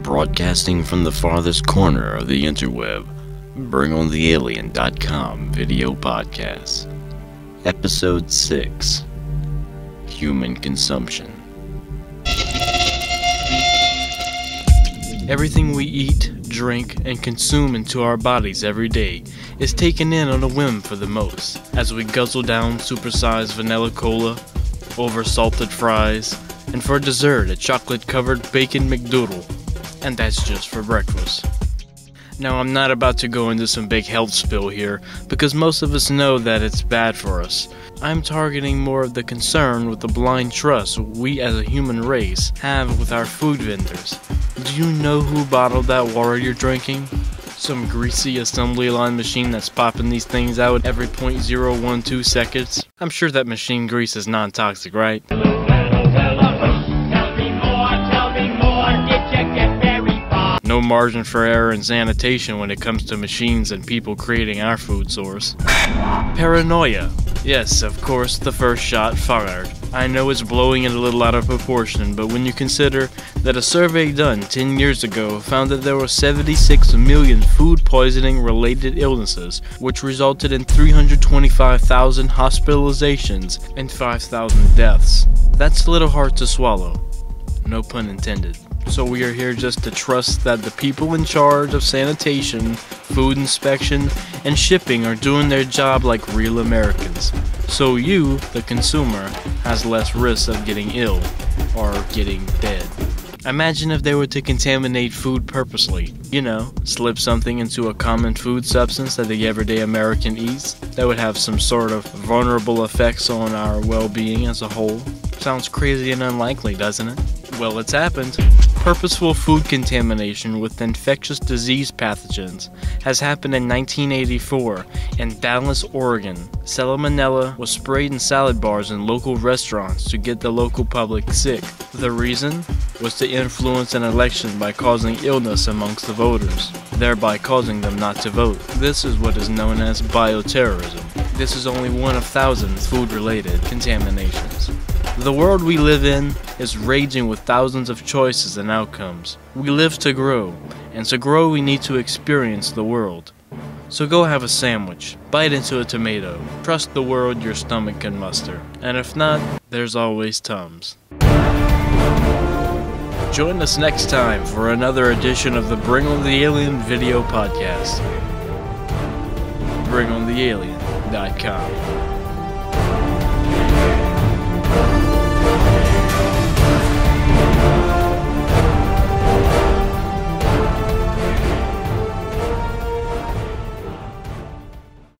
Broadcasting from the farthest corner of the interweb, BringOnTheAlien.com video podcast. Episode 6. Human Consumption. Everything we eat, drink, and consume into our bodies every day is taken in on a whim for the most, as we guzzle down supersized vanilla cola, over-salted fries, and for dessert a chocolate-covered bacon McDoodle. And that's just for breakfast. Now, I'm not about to go into some big health spill here, because most of us know that it's bad for us. I'm targeting more of the concern with the blind trust we as a human race have with our food vendors. Do you know who bottled that water you're drinking? Some greasy assembly line machine that's popping these things out every 0.012 seconds? I'm sure that machine grease is non-toxic, right? No margin for error in sanitation when it comes to machines and people creating our food source. Paranoia. Yes, of course, the first shot fired. I know it's blowing it a little out of proportion, but when you consider that a survey done 10 years ago found that there were 76 million food poisoning related illnesses, which resulted in 325,000 hospitalizations and 5,000 deaths. That's a little hard to swallow. No pun intended. So we are here just to trust that the people in charge of sanitation, food inspection, and shipping are doing their job like real Americans. So you, the consumer, has less risk of getting ill or getting dead. Imagine if they were to contaminate food purposely. You know, slip something into a common food substance that the everyday American eats that would have some sort of vulnerable effects on our well-being as a whole. Sounds crazy and unlikely, doesn't it? Well, it's happened. Purposeful food contamination with infectious disease pathogens has happened in 1984 in Dallas, Oregon. Salmonella was sprayed in salad bars in local restaurants to get the local public sick. The reason was to influence an election by causing illness amongst the voters, thereby causing them not to vote. This is what is known as bioterrorism. This is only one of thousands food-related contaminations. The world we live in is raging with thousands of choices and outcomes. We live to grow, and to grow we need to experience the world. So go have a sandwich, bite into a tomato, trust the world your stomach can muster, and if not, there's always Tums. Join us next time for another edition of the Bring On The Alien video podcast. BringOnTheAlien.com